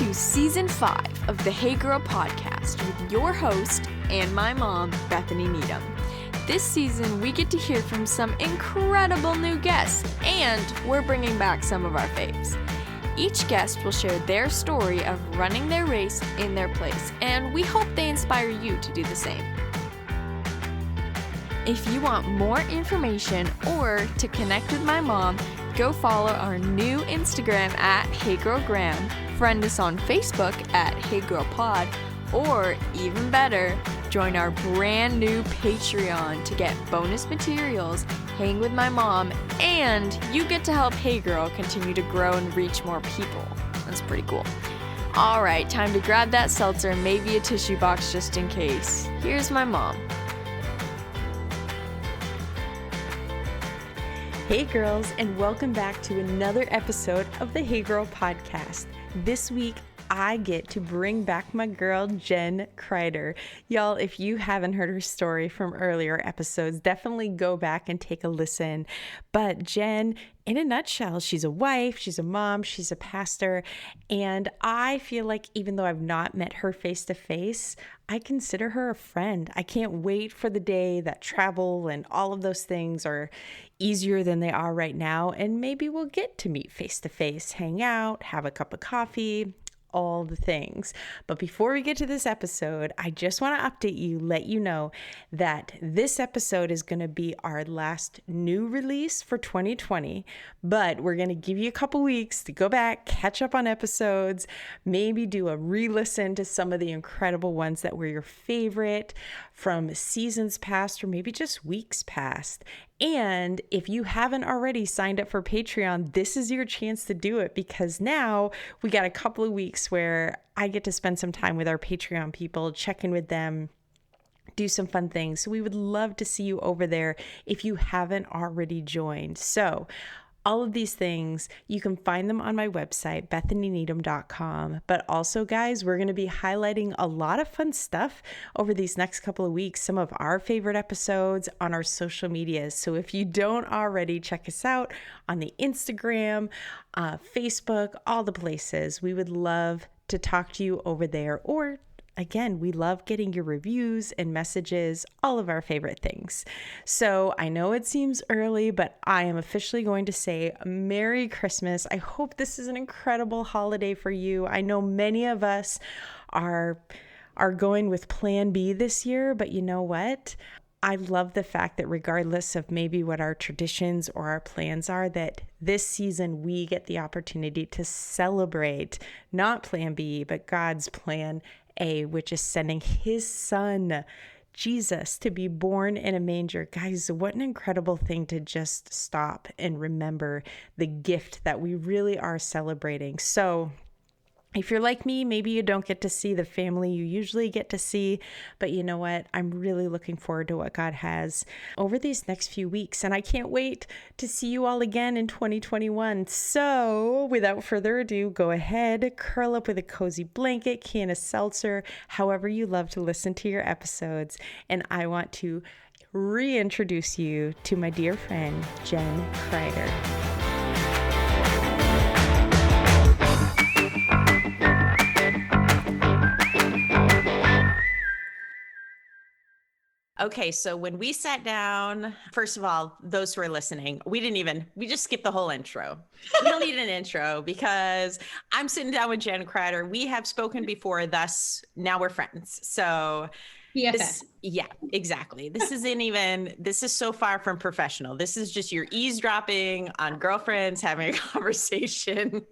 to Season 5 of the Hey Girl podcast with your host and my mom, Bethany Needham. This season, we get to hear from some incredible new guests, and we're bringing back some of our faves. Each guest will share their story of running their race in their place, and we hope they inspire you to do the same. If you want more information or to connect with my mom, go follow our new Instagram at HeyGirlGram, friend us on Facebook at HeyGirlPod, or even better, join our brand new Patreon to get bonus materials, hang with my mom, and you get to help Hey Girl continue to grow and reach more people. That's pretty cool. All right, time to grab that seltzer and maybe a tissue box just in case. Here's my mom. Hey girls, and welcome back to another episode of the Hey Girl podcast. This week, I get to bring back my girl, Jenn Crider. Y'all, if you haven't heard her story from earlier episodes, definitely go back and take a listen. But Jenn, in a nutshell, she's a wife, she's a mom, she's a pastor, and I feel like even though I've not met her face to face, I consider her a friend. I can't wait for the day that travel and all of those things are easier than they are right now, and maybe we'll get to meet face to face, hang out, have a cup of coffee, all the things. But before we get to this episode, I just want to update you, let you know that this episode is going to be our last new release for 2020, but we're going to give you a couple weeks to go back, catch up on episodes, maybe do a re-listen to some of the incredible ones that were your favorite from seasons past or maybe just weeks past. And if you haven't already signed up for Patreon, this is your chance to do it, because now we got a couple of weeks where I get to spend some time with our Patreon people, check in with them, do some fun things. So we would love to see you over there if you haven't already joined. So all of these things, you can find them on my website, bethanyneedham.com. But also, guys, we're going to be highlighting a lot of fun stuff over these next couple of weeks, some of our favorite episodes on our social medias. So if you don't already, check us out on the Instagram, Facebook, all the places. We would love to talk to you over there, or again, we love getting your reviews and messages, all of our favorite things. So I know it seems early, but I am officially going to say Merry Christmas. I hope this is an incredible holiday for you. I know many of us are going with Plan B this year, but you know what? I love the fact that regardless of maybe what our traditions or our plans are, that this season we get the opportunity to celebrate not Plan B, but God's Plan A, which is sending his son, Jesus, to be born in a manger. Guys, what an incredible thing to just stop and remember the gift that we really are celebrating. So if you're like me, maybe you don't get to see the family you usually get to see, but you know what? I'm really looking forward to what God has over these next few weeks, and I can't wait to see you all again in 2021. So without further ado, go ahead, curl up with a cozy blanket, can of seltzer, however you love to listen to your episodes, and I want to reintroduce you to my dear friend, Jenn Crider. Okay, so when we sat down, first of all, those who are listening, we just skipped the whole intro. We don't need an intro because I'm sitting down with Jenn Crider. We have spoken before, thus now we're friends. So yeah, exactly. This is so far from professional. This is just your eavesdropping on girlfriends having a conversation.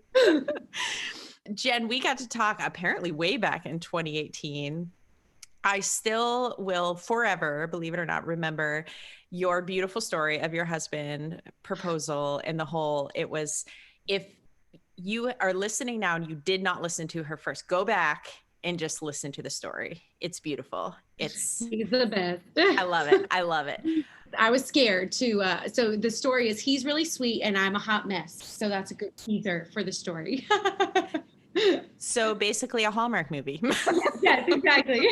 Jenn, we got to talk apparently way back in 2018. I still will forever, believe it or not, remember your beautiful story of your husband proposal and the whole, it was, if you are listening now and you did not listen to her first, go back and just listen to the story. It's beautiful. He's the best. I love it. I love it. I was scared too. So the story is he's really sweet and I'm a hot mess. So that's a good teaser for the story. So basically a Hallmark movie. Yes, exactly.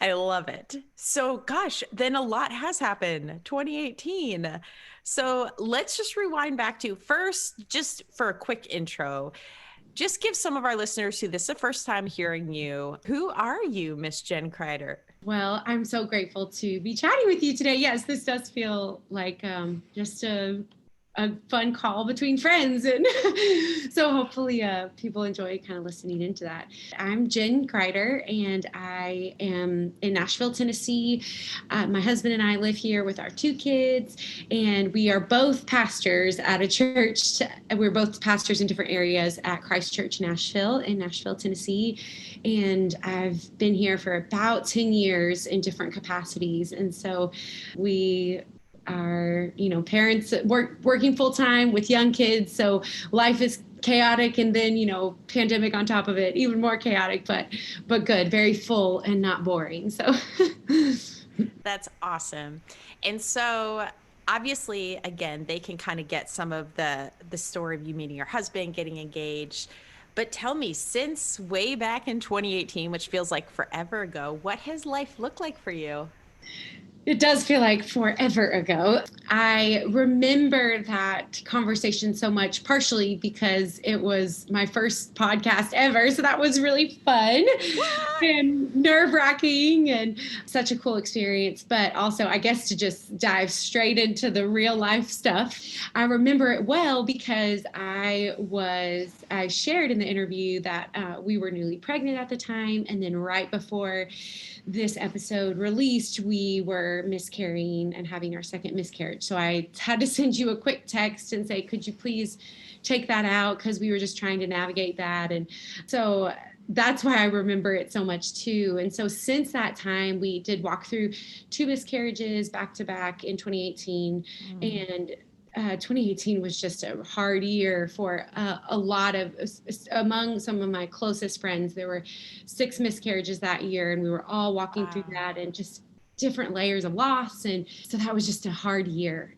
I love it. So gosh, then a lot has happened. 2018. So let's just rewind back to first, just for a quick intro. just give some of our listeners who this is the first time hearing you, who are you, Miss Jenn Crider? Well, I'm so grateful to be chatting with you today. Yes, this does feel like just a fun call between friends. And so hopefully people enjoy kind of listening into that. I'm Jenn Crider, and I am in Nashville, Tennessee. My husband and I live here with our 2 kids, and we are both pastors at a church. We're both pastors in different areas at Christ Church Nashville in Nashville, Tennessee. And I've been here for about 10 years in different capacities. And so we are, parents working full time with young kids. So life is chaotic, and then, pandemic on top of it, even more chaotic, but good, very full and not boring. So that's awesome. And so obviously, again, they can kind of get some of the story of you meeting your husband, getting engaged. But tell me, since way back in 2018, which feels like forever ago, what has life looked like for you? It does feel like forever ago. I remember that conversation so much, partially because it was my first podcast ever. So that was really fun and nerve-wracking and such a cool experience. But also, I guess, to just dive straight into the real life stuff. I remember it well because I shared in the interview that we were newly pregnant at the time. And then right before this episode released, we were miscarrying and having our second miscarriage. So I had to send you a quick text and say, could you please take that out? Because we were just trying to navigate that. And so that's why I remember it so much too. And so since that time, we did walk through 2 miscarriages back to back in 2018. And 2018 was just a hard year for a lot of, among some of my closest friends. There were 6 miscarriages that year, and we were all walking through that, and just different layers of loss. And so that was just a hard year.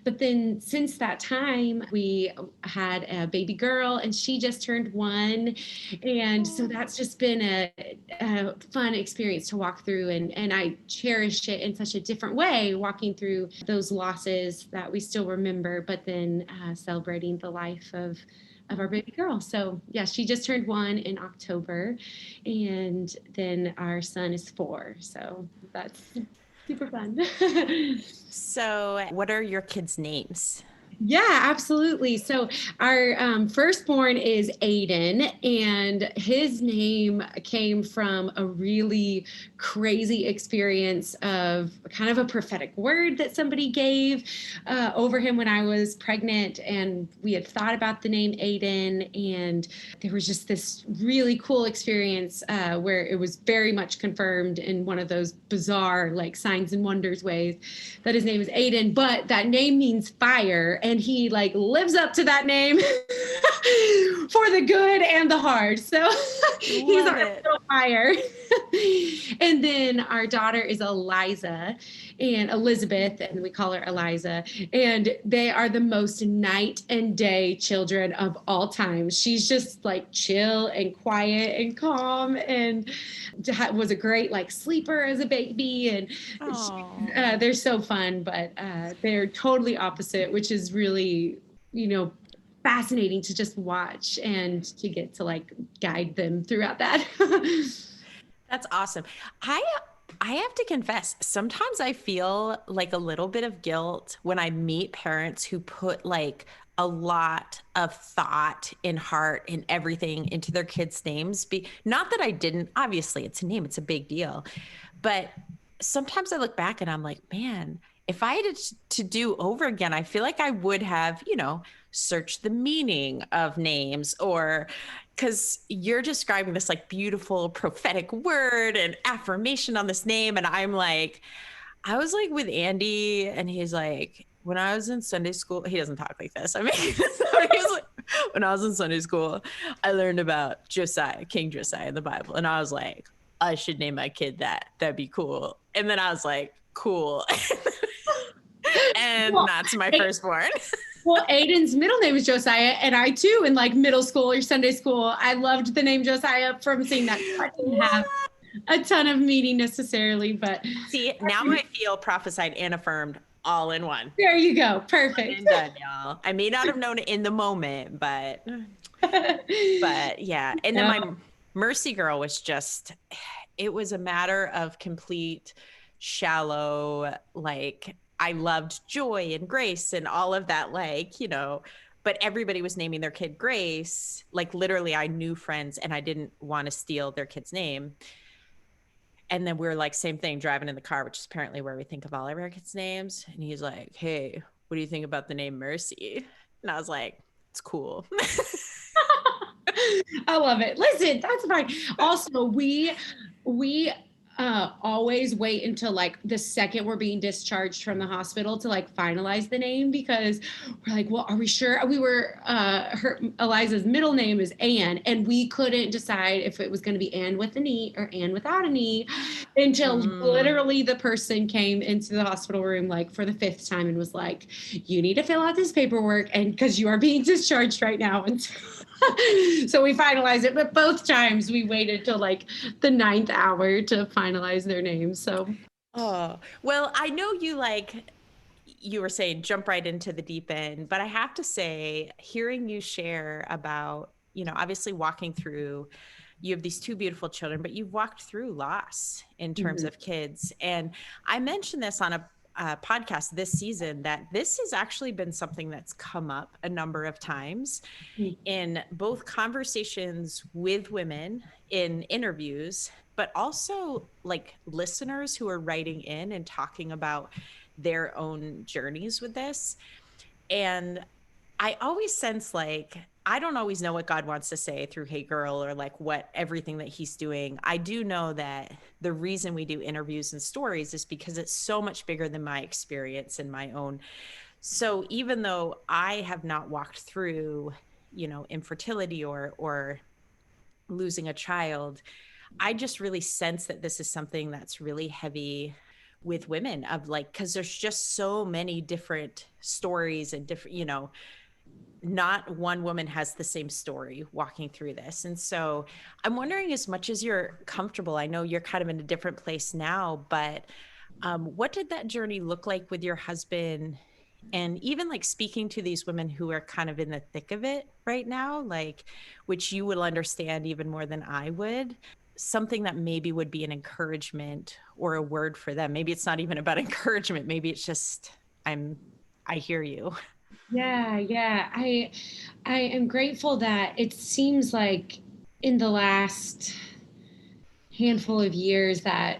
But then since that time, we had a baby girl, and she just turned 1. And so that's just been a fun experience to walk through. And I cherish it in such a different way, walking through those losses that we still remember, but then celebrating the life of our baby girl. So yeah, she just turned 1 in October, and then our son is 4. So that's super fun. So what are your kids' names? Yeah, absolutely. So our firstborn is Aiden, and his name came from a really crazy experience of kind of a prophetic word that somebody gave over him when I was pregnant. And we had thought about the name Aiden, and there was just this really cool experience where it was very much confirmed in one of those bizarre, like, signs and wonders ways that his name is Aiden, but that name means fire. And he, like, lives up to that name for the good and the hard. So he's our little fire. And then our daughter is Eliza and Elizabeth, and we call her Eliza. And they are the most night and day children of all time. She's just, like, chill and quiet and calm, and was a great, like, sleeper as a baby. And they're so fun, but they're totally opposite, which is really, fascinating to just watch and to get to, like, guide them throughout that. That's awesome. I have to confess, sometimes I feel like a little bit of guilt when I meet parents who put, like, a lot of thought and heart and everything into their kids' names. Not that I didn't, obviously it's a name, it's a big deal. But sometimes I look back and I'm like, man, if I had to do over again, I feel like I would have, searched the meaning of names, or because you're describing this, like, beautiful prophetic word and affirmation on this name. And I'm like, I was like with Andy, and he's like, when I was in Sunday school, he doesn't talk like this. I mean, he was like, when I was in Sunday school, I learned about Josiah, King Josiah in the Bible. And I was like, I should name my kid that. That'd be cool. And then I was like, cool. And that's my firstborn. Well, Aiden's middle name is Josiah, and I too, in, like, middle school or Sunday school, I loved the name Josiah from seeing that. I didn't have a ton of meaning necessarily, but see, now I feel prophesied and affirmed all in one. There you go. Perfect. And done, y'all. I may not have known it in the moment, but But yeah. And then my Mercy girl was just, it was a matter of complete shallow, like I loved Joy and Grace and all of that, like, but everybody was naming their kid Grace. Like literally I knew friends and I didn't want to steal their kid's name. And then we were like, same thing, driving in the car, which is apparently where we think of all of our kids' names. And he's like, hey, what do you think about the name Mercy? And I was like, it's cool. I love it. Listen, that's fine. Also, we always wait until like the second we're being discharged from the hospital to like finalize the name, because we're like, well, are we sure? We were Eliza's middle name is Anne, and we couldn't decide if it was going to be Anne with an E or Anne without an E until literally the person came into the hospital room like for the 5th time and was like, you need to fill out this paperwork, and because you are being discharged right now. And so we finalized it, but both times we waited till like the 9th hour to finalize their names. So, oh, well, I know you were saying jump right into the deep end, but I have to say, hearing you share about, obviously walking through, you have these 2 beautiful children, but you've walked through loss in terms of kids. And I mentioned this on a podcast this season, that this has actually been something that's come up a number of times in both conversations with women in interviews, but also like listeners who are writing in and talking about their own journeys with this. And I always sense like, I don't always know what God wants to say through Hey Girl or like what everything that he's doing. I do know that the reason we do interviews and stories is because it's so much bigger than my experience and my own. So even though I have not walked through, infertility or losing a child, I just really sense that this is something that's really heavy with women, of like, because there's just so many different stories and different, not one woman has the same story walking through this. And so I'm wondering, as much as you're comfortable, I know you're kind of in a different place now, but what did that journey look like with your husband? And even like speaking to these women who are kind of in the thick of it right now, like, which you will understand even more than I would, something that maybe would be an encouragement or a word for them. Maybe it's not even about encouragement. Maybe it's just, I hear you. Yeah. I am grateful that it seems like in the last handful of years that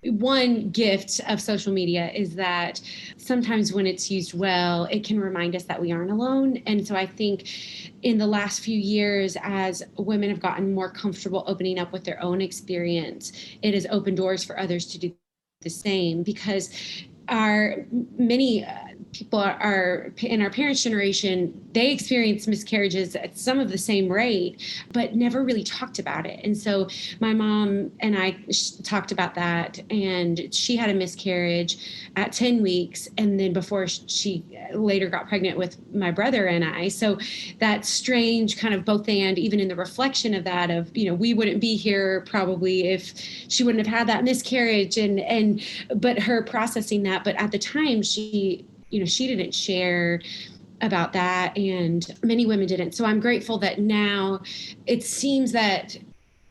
one gift of social media is that sometimes when it's used well, it can remind us that we aren't alone. And so I think in the last few years, as women have gotten more comfortable opening up with their own experience, it has opened doors for others to do the same, because many people are in our parents' generation, they experience miscarriages at some of the same rate, but never really talked about it. And so my mom and I talked about that, and she had a miscarriage at 10 weeks. And then before she later got pregnant with my brother and I. So that strange kind of both and, even in the reflection of that, of, we wouldn't be here probably if she wouldn't have had that miscarriage, but her processing that. But at the time she didn't share about that, and many women didn't. So I'm grateful that now it seems that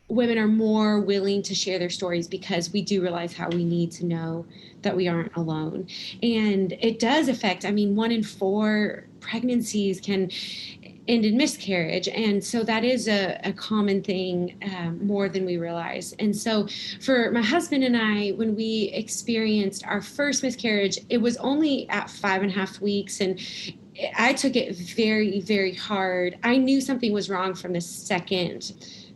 women are more willing to share their stories, because we do realize how we need to know that we aren't alone. And it does affect, 1 in 4 pregnancies can end in miscarriage. And so that is a common thing, more than we realize. And so for my husband and I, when we experienced our first miscarriage, it was only at 5.5 weeks. And I took it very, very hard. I knew something was wrong from the second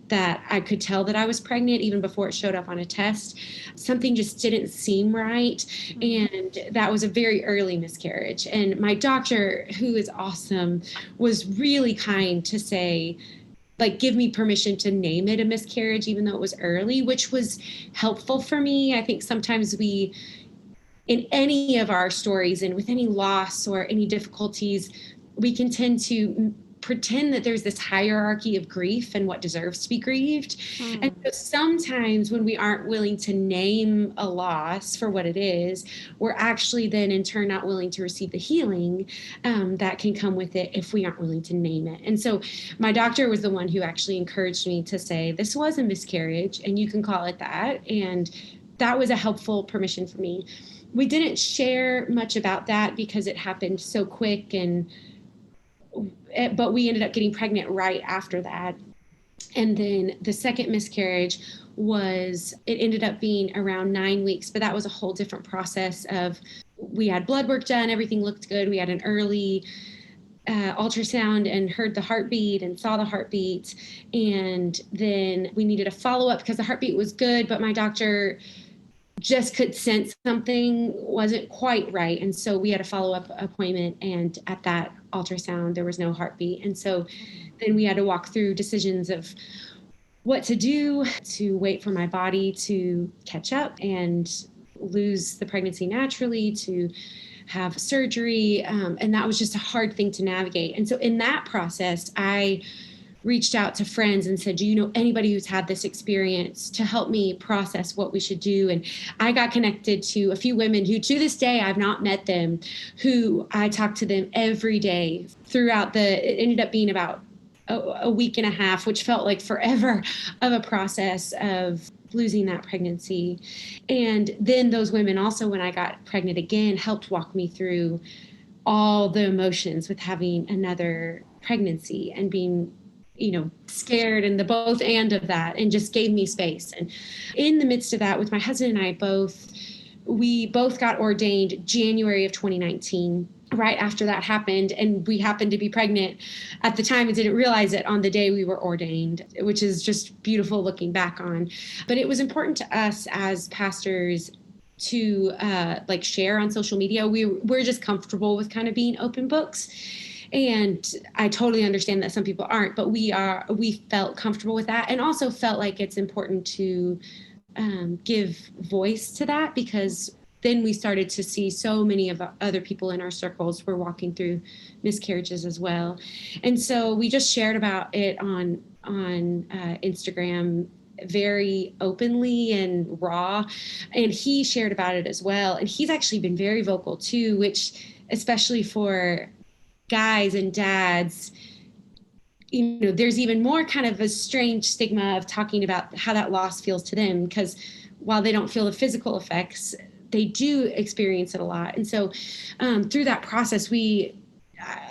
that I could tell that I was pregnant, even before it showed up on a test. Something just didn't seem right. And that was a very early miscarriage. And my doctor, who is awesome, was really kind to say, like, give me permission to name it a miscarriage, even though it was early, which was helpful for me. I think sometimes we, in any of our stories and with any loss or any difficulties, we can tend to pretend that there's this hierarchy of grief and what deserves to be grieved. And so sometimes when we aren't willing to name a loss for what it is, we're actually then in turn not willing to receive the healing that can come with it if we aren't willing to name it. And so my doctor was the one who actually encouraged me to say, this was a miscarriage and you can call it that. And that was a helpful permission for me. We didn't share much about that because it happened so quick, but we ended up getting pregnant right after that. And then the second miscarriage it ended up being around 9 weeks, but that was a whole different process we had blood work done. Everything looked good. We had an early ultrasound and heard the heartbeat and saw the heartbeat. And then we needed a follow-up because the heartbeat was good, but my doctor just could sense something wasn't quite right. And so we had a follow-up appointment, and at that ultrasound, there was no heartbeat. And so then we had to walk through decisions of what to do, to wait for my body to catch up and lose the pregnancy naturally, to have surgery. And that was just a hard thing to navigate. And so in that process, I reached out to friends and said, do you know anybody who's had this experience to help me process what we should do? And I got connected to a few women who to this day, I've not met them, who I talk to them every day throughout it ended up being about a week and a half, which felt like forever of a process of losing that pregnancy. And then those women also, when I got pregnant again, helped walk me through all the emotions with having another pregnancy and being scared and the both and of that, and just gave me space. And in the midst of that, with my husband and I we both got ordained January of 2019, right after that happened. And we happened to be pregnant at the time and didn't realize it on the day we were ordained, which is just beautiful looking back on. But it was important to us as pastors to share on social media. We're just comfortable with kind of being open books. And I totally understand that some people aren't, but we felt comfortable with that, and also felt like it's important to give voice to that, because then we started to see so many of other people in our circles were walking through miscarriages as well. And so we just shared about it on Instagram very openly and raw. And he shared about it as well. And he's actually been very vocal too, which especially for guys and dads, there's even more kind of a strange stigma of talking about how that loss feels to them, because while they don't feel the physical effects, they do experience it a lot. And so through that process,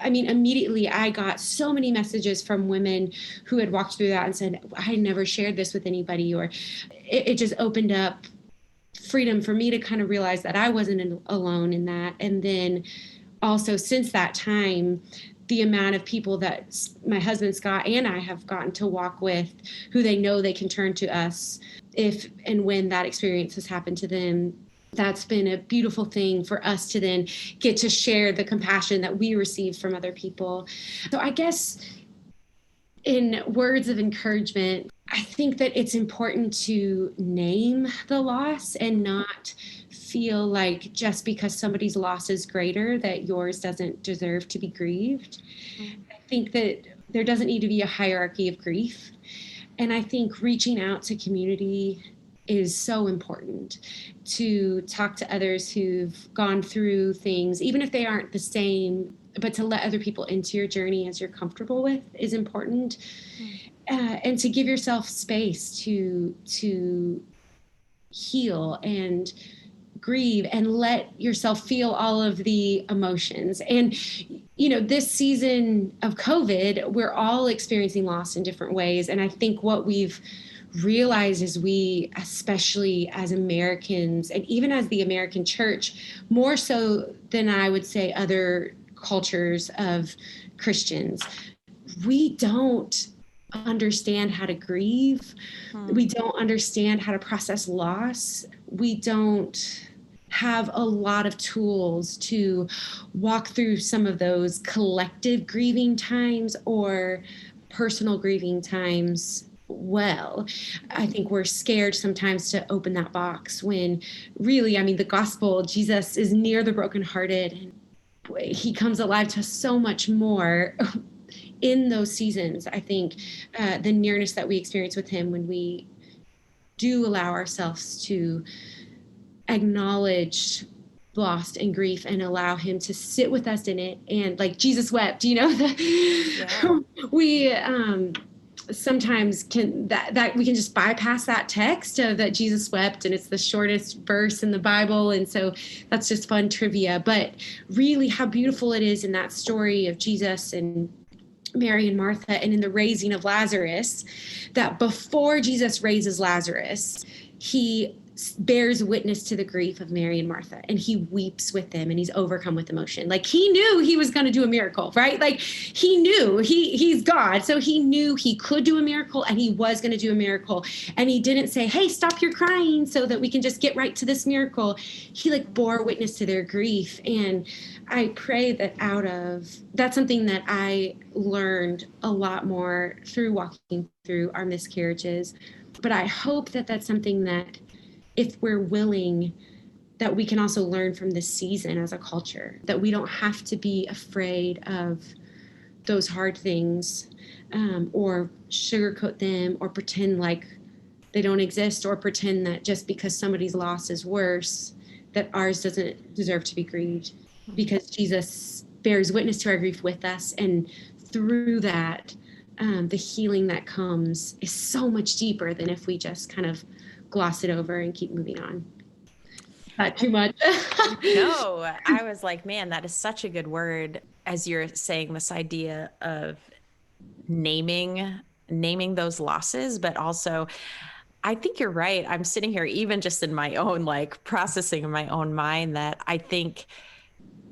immediately I got so many messages from women who had walked through that and said, I never shared this with anybody, or it just opened up freedom for me to kind of realize that I wasn't alone in that. And then also since that time, the amount of people that my husband Scott and I have gotten to walk with, who they know they can turn to us if and when that experience has happened to them, that's been a beautiful thing for us to then get to share the compassion that we receive from other people. So I guess in words of encouragement, I think that it's important to name the loss and not feel like just because somebody's loss is greater that yours doesn't deserve to be grieved. I think that there doesn't need to be a hierarchy of grief. And I think reaching out to community is so important, to talk to others who've gone through things, even if they aren't the same, but to let other people into your journey as you're comfortable with is important. And to give yourself space to heal and grieve and let yourself feel all of the emotions. And, this season of COVID, we're all experiencing loss in different ways. And I think what we've realized is we, especially as Americans, and even as the American church, more so than I would say other cultures of Christians, we don't understand how to grieve. We don't understand how to process loss. We don't have a lot of tools to walk through some of those collective grieving times or personal grieving times well. I think we're scared sometimes to open that box when really, the gospel, Jesus is near the brokenhearted, and he comes alive to so much more in those seasons, I think the nearness that we experience with him when we do allow ourselves to acknowledge loss and grief and allow him to sit with us in it. And like Jesus wept, we sometimes can that we can just bypass that text that Jesus wept, and it's the shortest verse in the Bible. And so that's just fun trivia. But really how beautiful it is in that story of Jesus and Mary and Martha, and in the raising of Lazarus, that before Jesus raises Lazarus, he bears witness to the grief of Mary and Martha, and he weeps with them, and he's overcome with emotion. Like he knew he was going to do a miracle, right? Like he knew he's God. So he knew he could do a miracle, and he was going to do a miracle. And he didn't say, hey, stop your crying so that we can just get right to this miracle. He like bore witness to their grief. And I pray that that's something that I learned a lot more through walking through our miscarriages. But I hope that that's something that, if we're willing, that we can also learn from this season as a culture, that we don't have to be afraid of those hard things or sugarcoat them or pretend like they don't exist, or pretend that just because somebody's loss is worse, that ours doesn't deserve to be grieved, because Jesus bears witness to our grief with us. And through that, the healing that comes is so much deeper than if we just kind of gloss it over and keep moving on. Not too much. No, I was like, man, that is such a good word, as you're saying, this idea of naming those losses, but also I think you're right. I'm sitting here even just in my own like processing in my own mind, that I think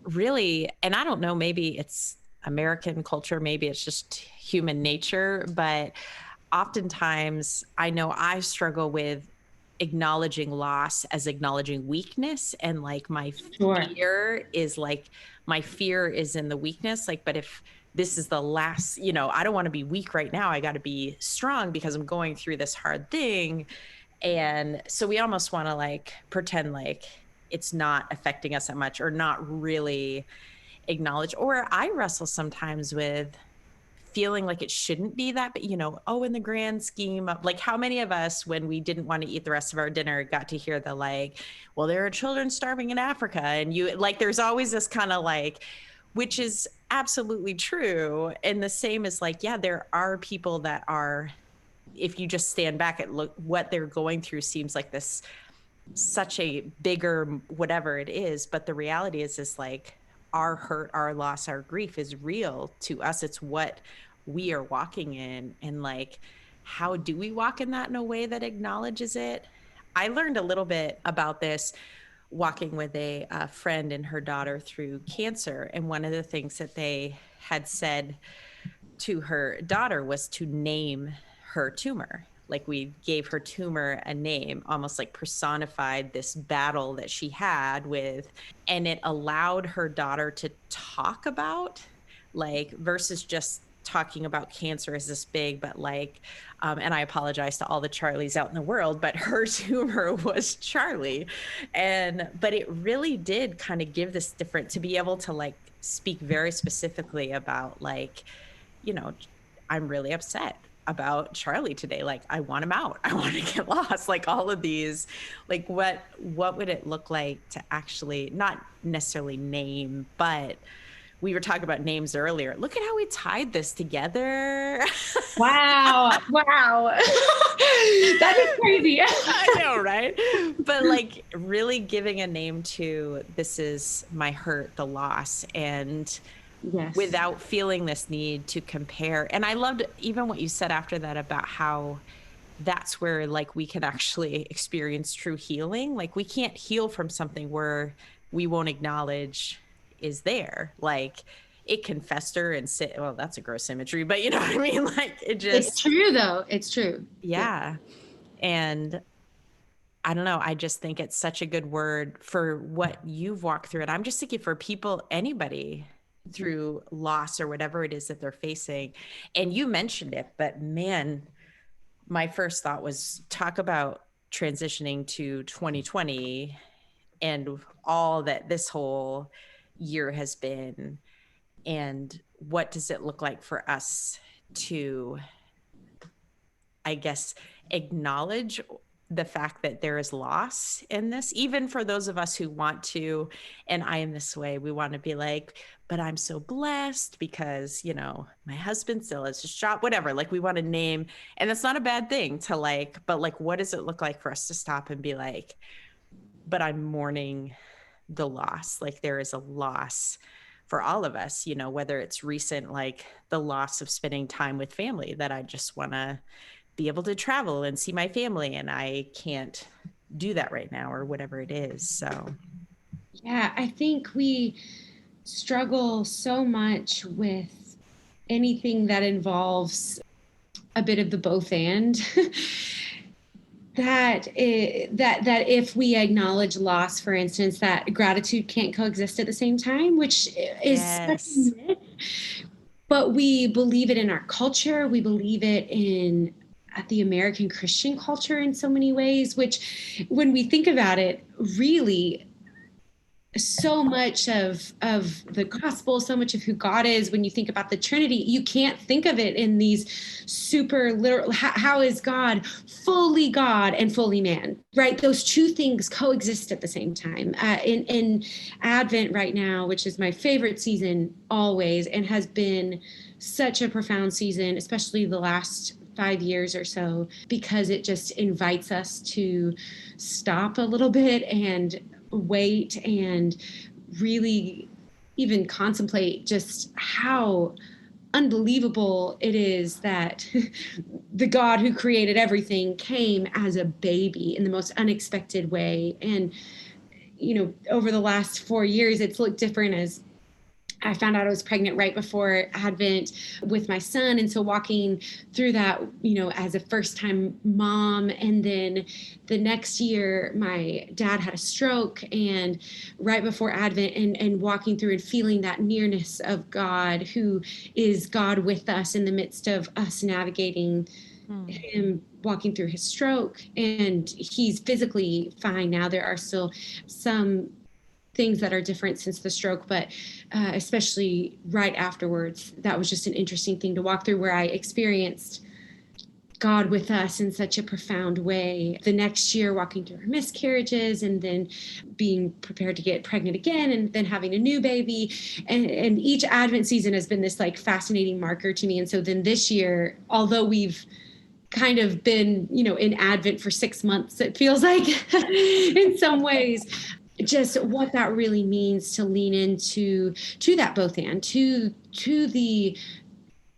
really, and I don't know, maybe it's American culture, maybe it's just human nature, but oftentimes I know I struggle with acknowledging loss as acknowledging weakness, and like my fear is in the weakness. Like, but if this is the last, I don't want to be weak right now. I got to be strong because I'm going through this hard thing. And so we almost want to like pretend like it's not affecting us that much, or not really acknowledge. Or I wrestle sometimes with feeling like it shouldn't be that, but in the grand scheme of like, how many of us, when we didn't want to eat the rest of our dinner, got to hear the like, well, there are children starving in Africa. And you like, there's always this kind of like, which is absolutely true. And the same is like, yeah, there are people that are, if you just stand back and look what they're going through, seems like this such a bigger whatever it is. But the reality is like, our hurt, our loss, our grief is real to us. It's what we are walking in. And like, how do we walk in that in a way that acknowledges it? I learned a little bit about this walking with a friend and her daughter through cancer. And one of the things that they had said to her daughter was to name her tumor. Like, we gave her tumor a name, almost like personified this battle that she had with, and it allowed her daughter to talk about, like, versus just talking about cancer as this big, but like, and I apologize to all the Charlies out in the world, but her tumor was Charlie. But it really did kind of give this different, to be able to like speak very specifically about like, I'm really upset about Charlie today. Like, I want him out. I want to get lost. Like, all of these, like, what would it look like to actually not necessarily name, but we were talking about names earlier. Look at how we tied this together. Wow. That is crazy. I know, right? But like, really giving a name to, this is my hurt, the loss, and yes, without feeling this need to compare. And I loved even what you said after that about how that's where like we can actually experience true healing. Like, we can't heal from something where we won't acknowledge is there. Like, it can fester and sit. Well, that's a gross imagery, but you know what I mean? Like, it's true though. It's true. Yeah. And I don't know. I just think it's such a good word for what you've walked through. And I'm just thinking for people, anybody through loss or whatever it is that they're facing. And you mentioned it, but man, my first thought was talk about transitioning to 2020 and all that this whole year has been. And what does it look like for us to, I guess, acknowledge the fact that there is loss in this, even for those of us who want to, and I am this way, we want to be like, but I'm so blessed because, you know, my husband still has his job, whatever, like we want to name, and that's not a bad thing to like, but like, what does it look like for us to stop and be like, but I'm mourning the loss. Like there is a loss for all of us, you know, whether it's recent, like the loss of spending time with family, that I just want to be able to travel and see my family, and I can't do that right now, or whatever it is. So yeah, I think we struggle so much with anything that involves a bit of the both and that if we acknowledge loss, for instance, that gratitude can't coexist at the same time, which is such a yes. myth. But we believe it in our culture. We believe it in the American Christian culture in so many ways, which when we think about it, really so much of the gospel, so much of who God is, when you think about the Trinity, you can't think of it in these super literal, how is God fully God and fully man, right? Those two things coexist at the same time. In Advent right now, which is my favorite season always, and has been such a profound season, especially the last 5 years or so, because it just invites us to stop a little bit and wait and really even contemplate just how unbelievable it is that the God who created everything came as a baby in the most unexpected way. And, you know, over the last 4 years, it's looked different as I found out I was pregnant right before Advent with my son. And so walking through that, you know, as a first time mom. And then the next year, my dad had a stroke, and right before Advent, and walking through and feeling that nearness of God, who is God with us in the midst of us navigating him walking through his stroke. And he's physically fine now. There are still some things that are different since the stroke, but especially right afterwards, that was just an interesting thing to walk through, where I experienced God with us in such a profound way. The next year, walking through our miscarriages, and then being prepared to get pregnant again, and then having a new baby. And each Advent season has been this like fascinating marker to me. And so then this year, although we've kind of been, you know, in Advent for 6 months, it feels like in some ways, just what that really means to lean into that both and to the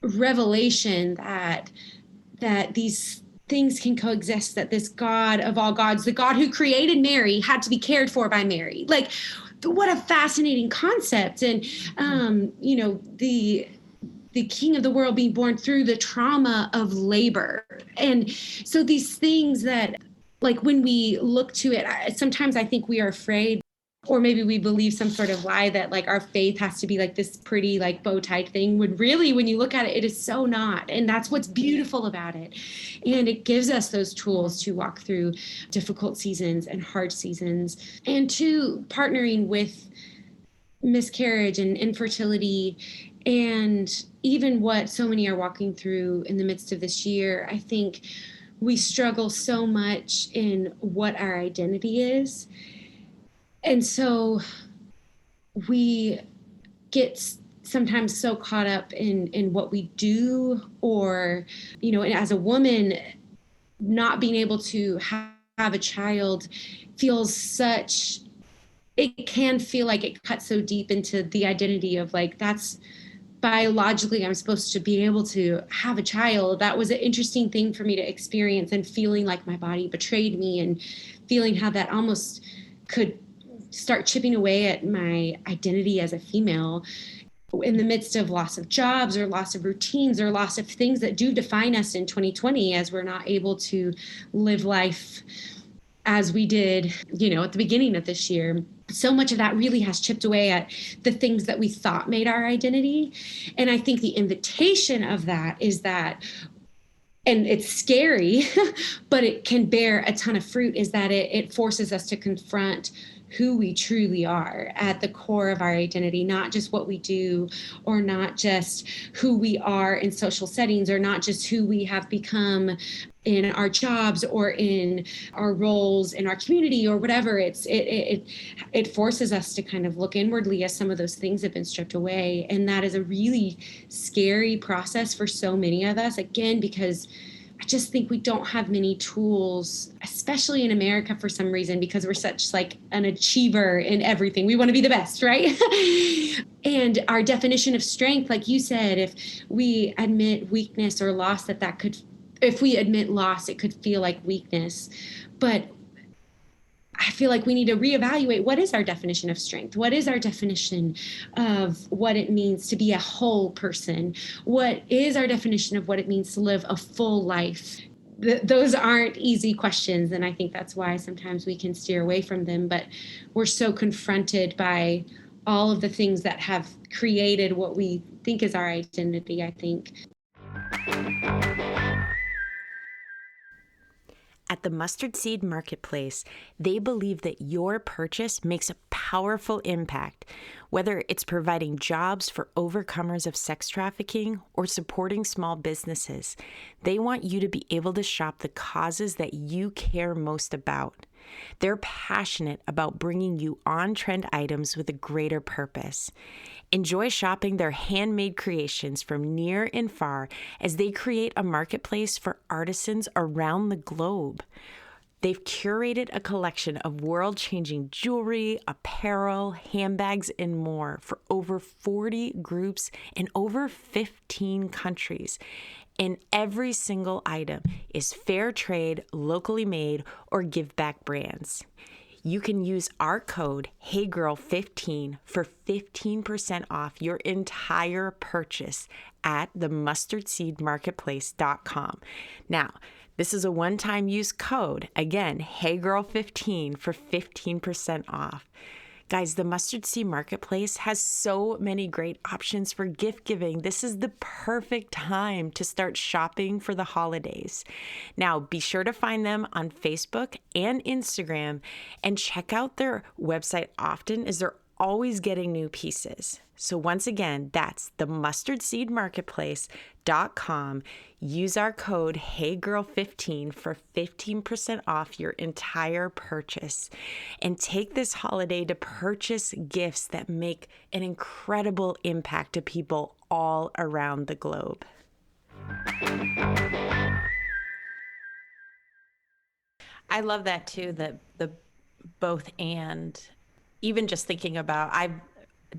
revelation that these things can coexist, that this God of all gods, the God who created Mary, had to be cared for by Mary. Like, what a fascinating concept. And you know, the king of the world being born through the trauma of labor. And so these things that, like, when we look to it, sometimes I think we are afraid, or maybe we believe some sort of lie that like our faith has to be like this pretty like bow tie thing, when really, when you look at it, it is so not. And that's what's beautiful about it. And it gives us those tools to walk through difficult seasons and hard seasons, and to partnering with miscarriage and infertility, and even what so many are walking through in the midst of this year. I think we struggle so much in what our identity is. And so we get sometimes so caught up in what we do, or, you know, and as a woman, not being able to have a child feels such, it can feel like it cuts so deep into the identity of like, that's biologically I'm supposed to be able to have a child. That was an interesting thing for me to experience, and feeling like my body betrayed me, and feeling how that almost could start chipping away at my identity as a female in the midst of loss of jobs, or loss of routines, or loss of things that do define us in 2020, as we're not able to live life as we did, you know, at the beginning of this year. So much of that really has chipped away at the things that we thought made our identity. And I think the invitation of that is that, and it's scary, but it can bear a ton of fruit, is that it forces us to confront who we truly are at the core of our identity, not just what we do, or not just who we are in social settings, or not just who we have become in our jobs or in our roles in our community or whatever. It forces us to kind of look inwardly as some of those things have been stripped away. And that is a really scary process for so many of us, again, because I just think we don't have many tools, especially in America for some reason, because we're such like an achiever in everything. We want to be the best, right? And our definition of strength, like you said, if we admit weakness or loss, if we admit loss, it could feel like weakness. But I feel like we need to reevaluate, what is our definition of strength? What is our definition of what it means to be a whole person? What is our definition of what it means to live a full life? Those aren't easy questions, and I think that's why sometimes we can steer away from them, but we're so confronted by all of the things that have created what we think is our identity, I think. At the Mustard Seed Marketplace, they believe that your purchase makes a powerful impact, whether it's providing jobs for overcomers of sex trafficking or supporting small businesses. They want you to be able to shop the causes that you care most about. They're passionate about bringing you on-trend items with a greater purpose. Enjoy shopping their handmade creations from near and far as they create a marketplace for artisans around the globe. They've curated a collection of world-changing jewelry, apparel, handbags, and more for over 40 groups in over 15 countries. And every single item is fair trade, locally made, or give back brands. You can use our code HeyGirl15 for 15% off your entire purchase at themustardseedmarketplace.com. Now, this is a one-time use code. Again, HeyGirl15 for 15% off. Guys, the Mustard Seed Marketplace has so many great options for gift giving. This is the perfect time to start shopping for the holidays. Now, be sure to find them on Facebook and Instagram and check out their website often, as they're always getting new pieces. So once again, that's themustardseedmarketplace.com. Use our code HeyGirl15 for 15% off your entire purchase. And take this holiday to purchase gifts that make an incredible impact to people all around the globe. I love that too, the both and. Even just thinking about, I've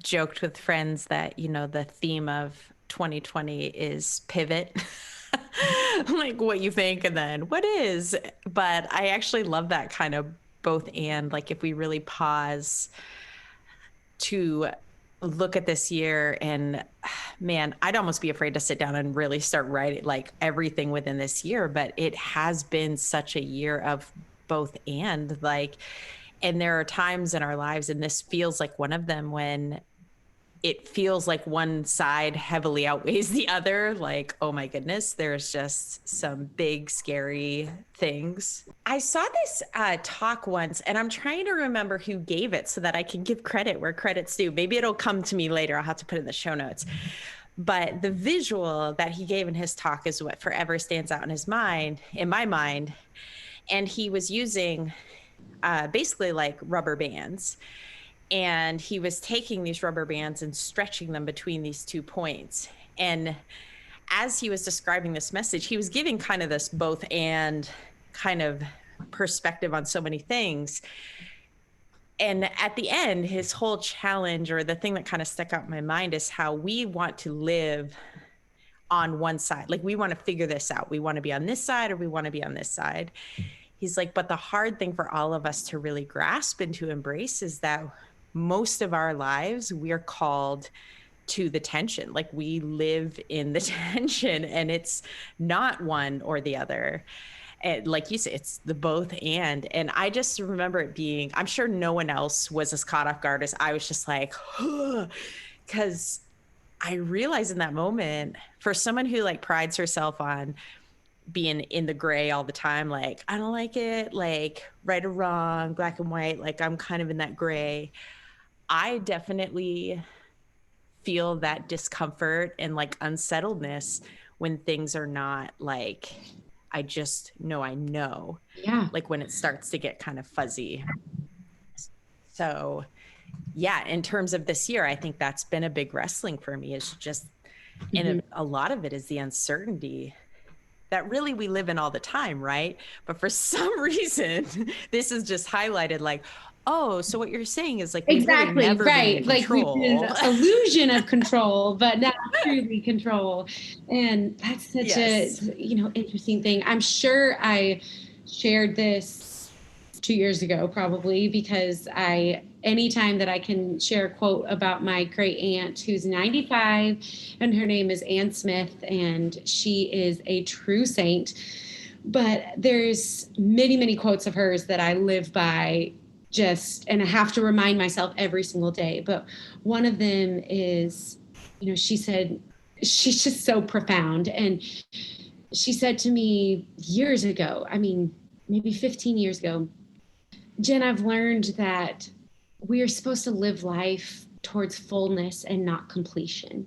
joked with friends that, the theme of 2020 is pivot. Like what you think and then what is. But I actually love that kind of both and. Like if we really pause to look at this year, and man, I'd almost be afraid to sit down and really start writing like everything within this year. But it has been such a year of both and, like, and there are times in our lives, and this feels like one of them, when it feels like one side heavily outweighs the other. Like, oh my goodness, there's just some big, scary things. I saw this talk once, and I'm trying to remember who gave it so that I can give credit where credit's due. Maybe it'll come to me later. I'll have to put it in the show notes. But the visual that he gave in his talk is what forever stands out in my mind. And he was using basically like rubber bands. And he was taking these rubber bands and stretching them between these 2 points. And as he was describing this message, he was giving kind of this both and kind of perspective on so many things. And at the end, his whole challenge, or the thing that kind of stuck out in my mind, is how we want to live on one side. Like we want to figure this out. We want to be on this side, or we want to be on this side. He's like, but the hard thing for all of us to really grasp and to embrace is that most of our lives, we are called to the tension. Like we live in the tension, and it's not one or the other. And like you said, it's the both and. And I just remember it being, I'm sure no one else was as caught off guard as I was, just like, because I realized in that moment, for someone who like prides herself on being in the gray all the time. Like, I don't like it, like right or wrong, black and white. Like I'm kind of in that gray. I definitely feel that discomfort and like unsettledness when things are not like, I just know, Yeah. like when it starts to get kind of fuzzy. So yeah, in terms of this year, I think that's been a big wrestling for me, is just, and a lot of it is the uncertainty that really we live in all the time, right? But for some reason, this is just highlighted like, oh, so what you're saying is like, we've really Exactly, never been in right. Like we've been control. an illusion of control, but not truly control. And that's such Yes. a, interesting thing. I'm sure I shared this 2 years ago, probably, because anytime that I can share a quote about my great aunt who's 95, and her name is Ann Smith, and she is a true saint. But there's many, many quotes of hers that I live by, and I have to remind myself every single day. But one of them is, she said, she's just so profound. And she said to me years ago, I mean, maybe 15 years ago, Jenn, I've learned that we are supposed to live life towards fullness and not completion.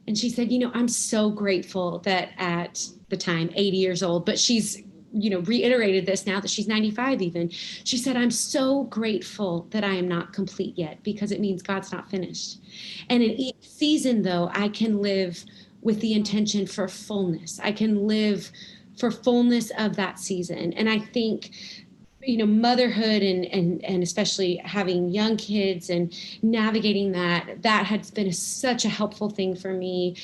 And she said, I'm so grateful that at the time, 80 years old, but she's, reiterated this now that she's 95 even. She said, I'm so grateful that I am not complete yet, because it means God's not finished. And in each season, though, I can live with the intention for fullness. I can live for fullness of that season. And I think motherhood and especially having young kids and navigating that has been such a helpful thing for me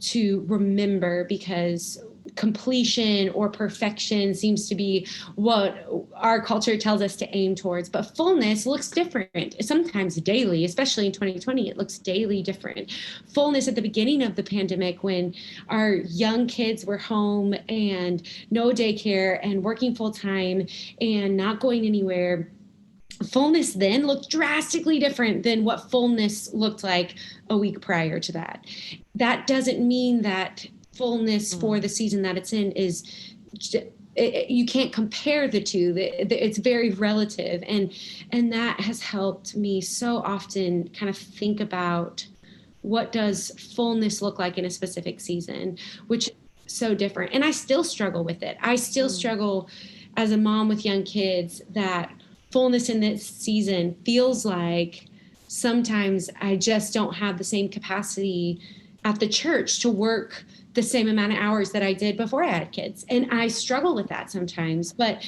to remember, because completion or perfection seems to be what our culture tells us to aim towards. But fullness looks different, sometimes daily, especially in 2020, it looks daily different. Fullness at the beginning of the pandemic, when our young kids were home and no daycare and working full time and not going anywhere, fullness then looked drastically different than what fullness looked like a week prior to that. That doesn't mean that fullness for the season that it's in is, you can't compare the two. It's very relative. And that has helped me so often kind of think about, what does fullness look like in a specific season, which is so different. And I still struggle with it. I still struggle as a mom with young kids, that fullness in this season feels like sometimes I just don't have the same capacity at the church to work the same amount of hours that I did before I had kids. And I struggle with that sometimes. But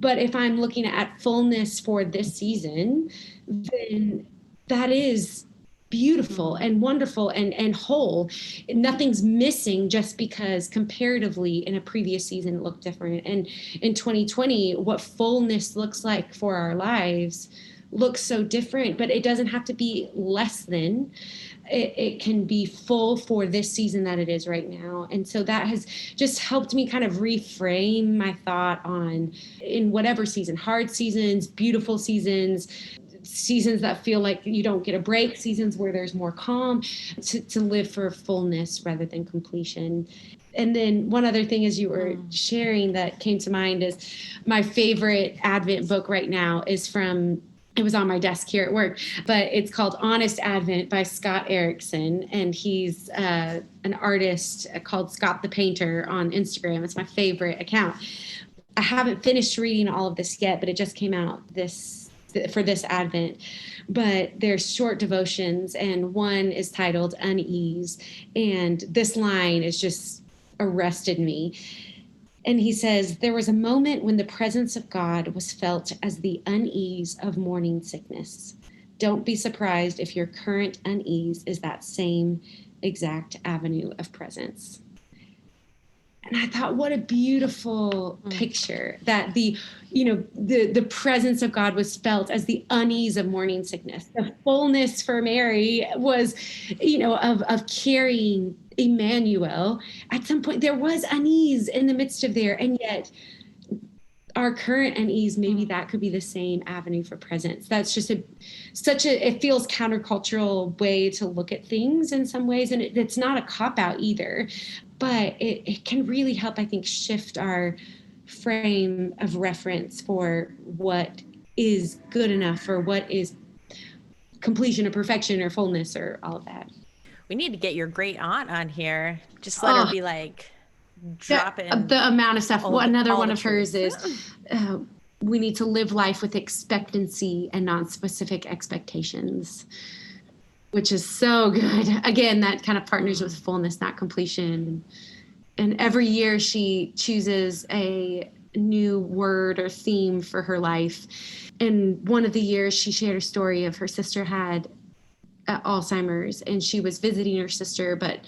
if I'm looking at fullness for this season, then that is beautiful and wonderful and whole. Nothing's missing just because comparatively in a previous season it looked different. And in 2020, what fullness looks like for our lives looks so different, but it doesn't have to be less than. It can be full for this season that it is right now. And so that has just helped me kind of reframe my thought on, in whatever season, hard seasons, beautiful seasons, seasons that feel like you don't get a break, seasons where there's more calm, to live for fullness rather than completion. And then one other thing, as you were sharing, that came to mind is my favorite Advent book right now is it was on my desk here at work, but it's called Honest Advent by Scott Erickson. And he's an artist called Scott the Painter on Instagram. It's my favorite account. I haven't finished reading all of this yet, but it just came out for this Advent. But there's short devotions, and one is titled Unease. And this line has just arrested me. And he says, there was a moment when the presence of God was felt as the unease of morning sickness. Don't be surprised if your current unease is that same exact avenue of presence. And I thought, what a beautiful picture, that the presence of God was felt as the unease of morning sickness. The fullness for Mary was, of carrying Emmanuel. At some point, there was unease in the midst of there, and yet our current unease, maybe that could be the same avenue for presence. That's just it feels countercultural way to look at things in some ways, and it's not a cop-out either. but it can really help, I think, shift our frame of reference for what is good enough or what is completion or perfection or fullness or all of that. We need to get your great aunt on here. Just let her be like dropping the amount of stuff. Another one of truth. hers is we need to live life with expectancy and non-specific expectations, which is so good. Again, that kind of partners with fullness, not completion. And every year she chooses a new word or theme for her life. And one of the years she shared a story of her sister had Alzheimer's, and she was visiting her sister, but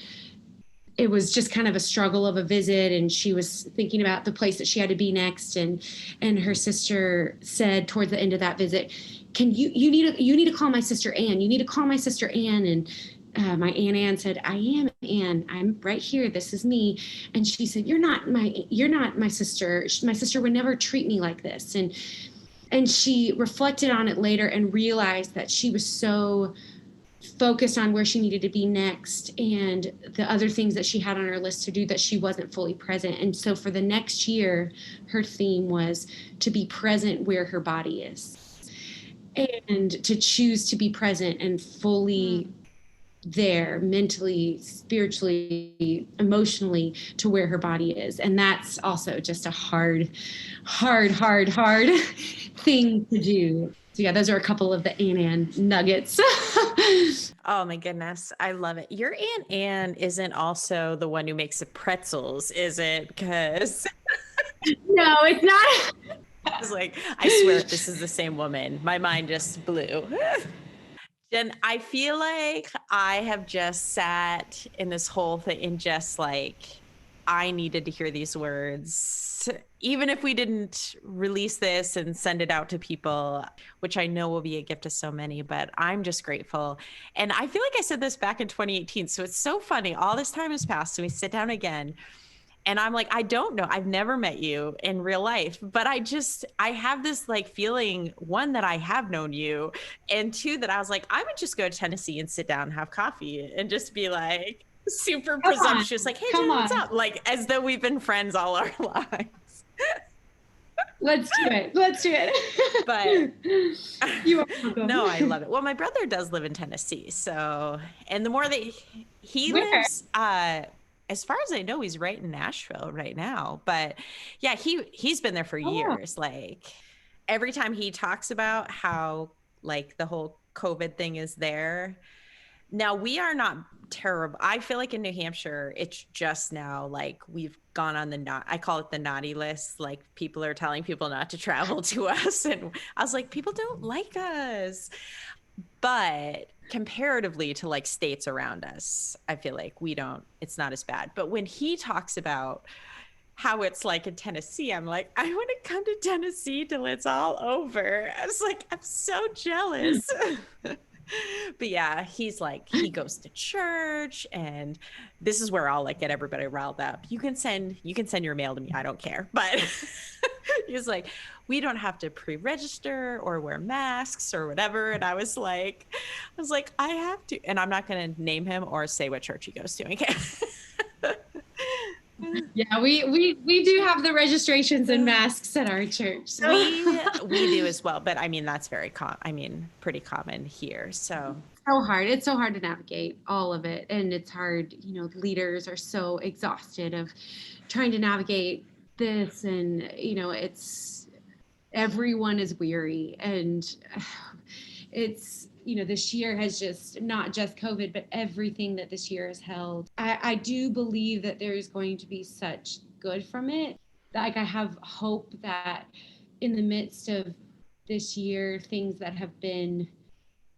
it was just kind of a struggle of a visit, and she was thinking about the place that she had to be next, and her sister said towards the end of that visit, "Can you need to call my sister Ann. You need to call my sister Ann." And my Aunt Ann said, "I am Ann. I'm right here. This is me." And she said, You're not my sister. My sister would never treat me like this." And she reflected on it later and realized that she was so focused on where she needed to be next and the other things that she had on her list to do that she wasn't fully present. And so for the next year, her theme was to be present where her body is and to choose to be present and fully there mentally, spiritually, emotionally to where her body is. And that's also just a hard thing to do. So yeah, those are a couple of the Aunt Ann nuggets. Oh my goodness. I love it. Your Aunt Ann isn't also the one who makes the pretzels, is it? Because no, it's not. I was like, I swear this is the same woman. My mind just blew. Jen, I feel like I have just sat in this whole thing and just like, I needed to hear these words, even if we didn't release this and send it out to people, which I know will be a gift to so many, but I'm just grateful. And I feel like I said this back in 2018. So it's so funny. All this time has passed. So we sit down again. And I'm like, I don't know. I've never met you in real life, but I have this like feeling, one, that I have known you, and two, that I was like, I would just go to Tennessee and sit down and have coffee and just be like super presumptuous, like, hey, Jen, what's up? Like, as though we've been friends all our lives. Let's do it. But you are welcome. No, I love it. Well, my brother does live in Tennessee. So, and the more that he lives, as far as I know, he's right in Nashville right now. But yeah, he's been there for years. Like every time he talks about how like the whole COVID thing is there. Now we are not terrible. I feel like in New Hampshire, it's just now like we've gone on I call it the naughty list. Like people are telling people not to travel to us. And I was like, people don't like us. But comparatively to like states around us, I feel like it's not as bad. But when he talks about how it's like in Tennessee, I'm like, I want to come to Tennessee till it's all over. I was like, I'm so jealous. But yeah, he's like, he goes to church, and this is where I'll like get everybody riled up. You can send your mail to me. I don't care. But he's like, we don't have to pre-register or wear masks or whatever. And I was like, I have to. And I'm not going to name him or say what church he goes to. Okay. Yeah, we do have the registrations and masks at our church. So. We do as well. But I mean, that's pretty common here. So it's so hard to navigate all of it. And it's hard, leaders are so exhausted of trying to navigate this. And, everyone is weary. And it's, this year has just not just COVID, but everything that this year has held. I do believe that there is going to be such good from it. Like I have hope that in the midst of this year, things that have been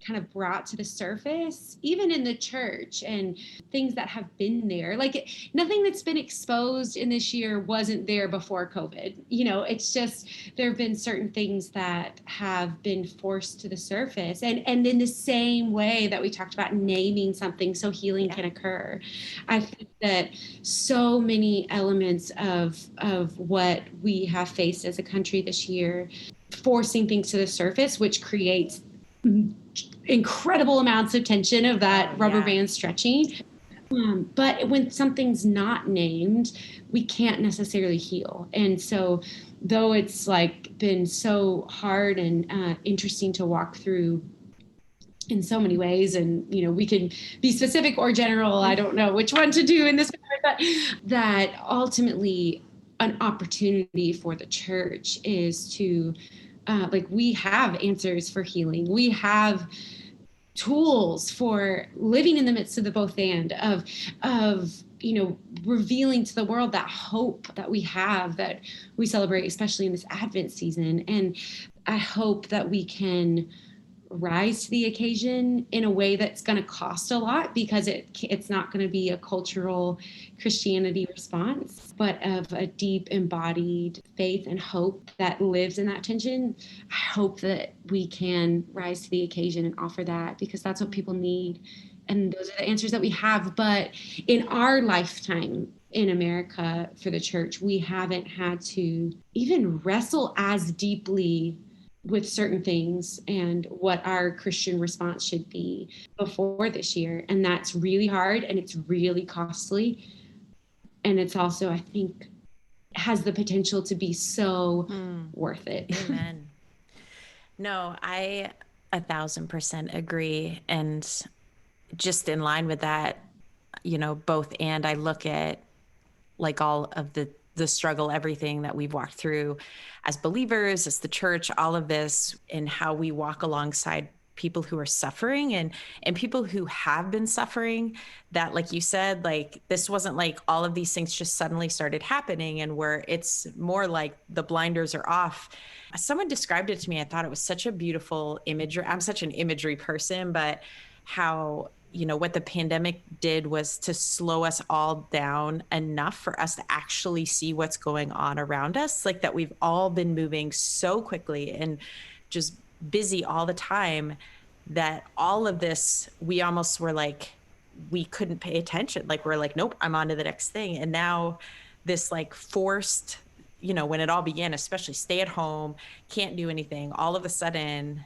kind of brought to the surface, even in the church, and things that have been there. Like nothing that's been exposed in this year wasn't there before COVID. It's just there have been certain things that have been forced to the surface. And in the same way that we talked about naming something so healing can occur, I think that so many elements of what we have faced as a country this year, forcing things to the surface, which creates incredible amounts of tension of that rubber band stretching. But when something's not named, we can't necessarily heal. And so though it's like been so hard and interesting to walk through in so many ways, and we can be specific or general, I don't know which one to do in this, but that ultimately an opportunity for the church is to we have answers for healing. We have tools for living in the midst of the both and of revealing to the world that hope that we have, that we celebrate, especially in this Advent season. And I hope that we can rise to the occasion in a way that's going to cost a lot, because it's not going to be a cultural Christianity response, but of a deep embodied faith and hope that lives in that tension. I hope that we can rise to the occasion and offer that, because that's what people need. And those are the answers that we have. But in our lifetime in America for the church, we haven't had to even wrestle as deeply with certain things and what our Christian response should be before this year. And that's really hard, and it's really costly. And it's also, I think, has the potential to be so worth it. Amen. No, I 1,000% agree. And just in line with that, both, and I look at like all of the struggle, everything that we've walked through as believers, as the church, all of this, and how we walk alongside people who are suffering and people who have been suffering, that, like you said, like this wasn't like all of these things just suddenly started happening, and where it's more like the blinders are off. Someone described it to me. I thought it was such a beautiful imagery. I'm such an imagery person, but how what the pandemic did was to slow us all down enough for us to actually see what's going on around us. Like that we've all been moving so quickly and just busy all the time, that all of this, we almost were like, we couldn't pay attention. Like we're like, nope, I'm on to the next thing. And now this like forced, when it all began, especially stay at home, can't do anything, all of a sudden,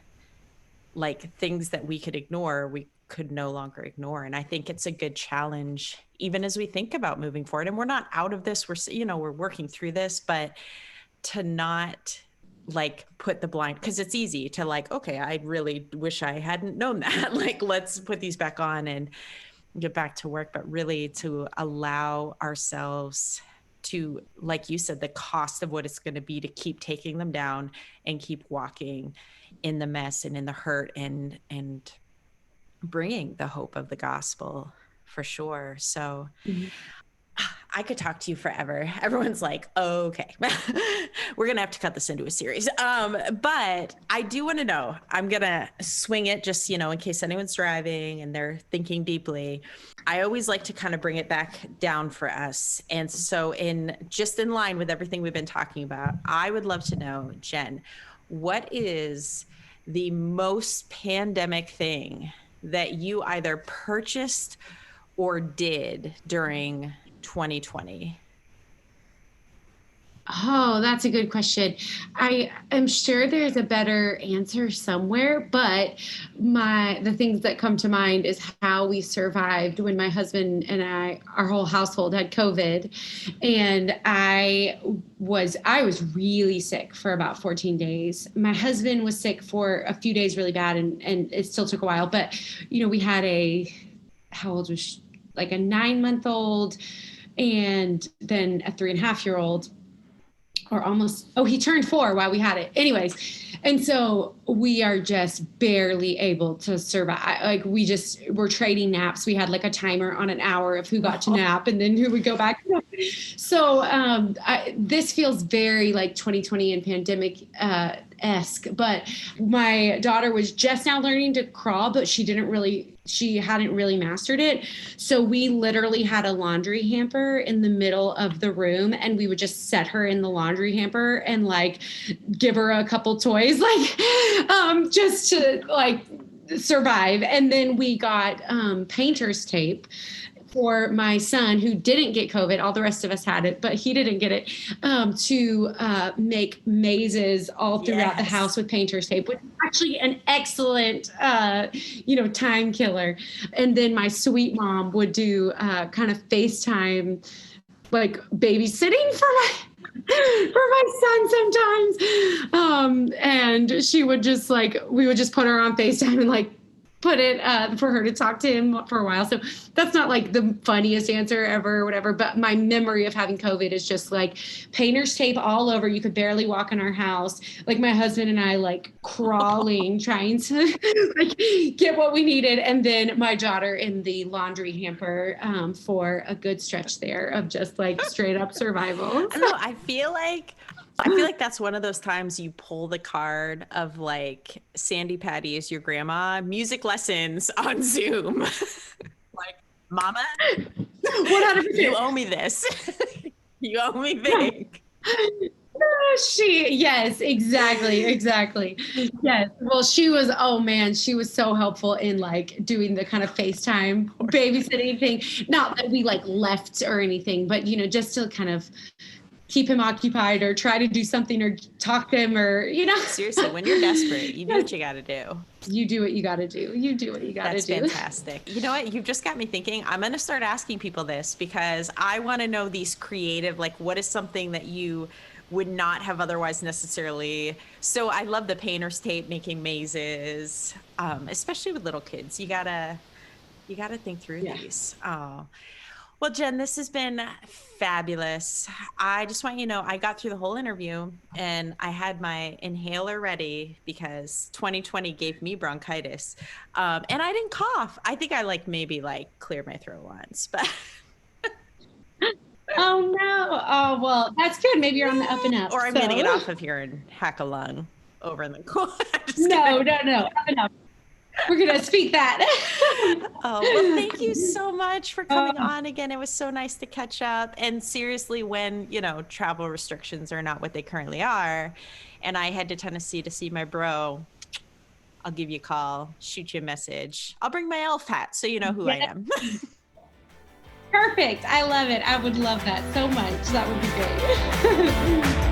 like things that we could ignore, we could no longer ignore. And I think it's a good challenge, even as we think about moving forward. And we're not out of this, we're working through this, but to not like put the blind, because it's easy to like, okay, I really wish I hadn't known that. Like, let's put these back on and get back to work, but really to allow ourselves to, like you said, the cost of what it's going to be to keep taking them down and keep walking in the mess and in the hurt and bringing the hope of the gospel, for sure. So I could talk to you forever. Everyone's like, okay, we're going to have to cut this into a series. But I do want to know, I'm going to swing it just, in case anyone's driving and they're thinking deeply. I always like to kind of bring it back down for us. And so in line with everything we've been talking about, I would love to know, Jenn, what is the most pandemic thing that you either purchased or did during 2020? Oh, that's a good question. I am sure there's a better answer somewhere, but the things that come to mind is how we survived when my husband and our whole household had COVID. And I was really sick for about 14 days. My husband was sick for a few days really bad, and it still took a while. But, we had how old was she? Like a 9-month-old and then a 3.5-year-old. Or almost, he turned 4 while we had it. Anyways, and so we are just barely able to survive. Like we're trading naps. We had like a timer on an hour of who got to nap and then who would go back. So this feels very like 2020 and pandemic esque. But my daughter was just now learning to crawl, but she hadn't really mastered it. So we literally had a laundry hamper in the middle of the room, and we would just set her in the laundry hamper and like give her a couple toys, like just to like survive. And then we got painter's tape for my son, who didn't get COVID. All the rest of us had it, but he didn't get it, to make mazes all throughout the house with painter's tape, which is actually an excellent, time killer. And then my sweet mom would do kind of FaceTime, like babysitting for my son sometimes. And she would just we would just put her on FaceTime and put it for her to talk to him for a while. So that's not the funniest answer ever or whatever, but my memory of having COVID is just painter's tape all over. You could barely walk in our house. My husband and I crawling, trying to get what we needed. And then my daughter in the laundry hamper for a good stretch there of just straight up survival. I know. I feel like that's one of those times you pull the card of Sandy Patty is your grandma, music lessons on Zoom. Mama, 100%. you owe me this. You owe me big. Yes, exactly. Yes. Well, she was so helpful in doing the kind of FaceTime babysitting thing. Not that we left or anything, but just to kind of keep him occupied or try to do something or talk to him or, Seriously, when you're desperate, you do what you got to do. You do what you got to do. That's fantastic. You know what? You've just got me thinking. I'm going to start asking people this because I want to know these creative, what is something that you would not have otherwise necessarily. So I love the painter's tape, making mazes, especially with little kids. You gotta think through these. Oh. Well, Jenn, this has been fabulous. I just want you to know I got through the whole interview and I had my inhaler ready because 2020 gave me bronchitis. And I didn't cough. I think I maybe cleared my throat once, but. Oh, no. Oh, well, that's good. Maybe you're on the up and up. Or I'm getting it off of here and hack a lung over in the corner. No. Up and up. We're going to speak that. Oh, well, thank you so much for coming on again. It was so nice to catch up. And seriously, when, travel restrictions are not what they currently are, and I head to Tennessee to see my bro, I'll give you a call, shoot you a message. I'll bring my elf hat so you know who I am. Perfect. I love it. I would love that so much. That would be great.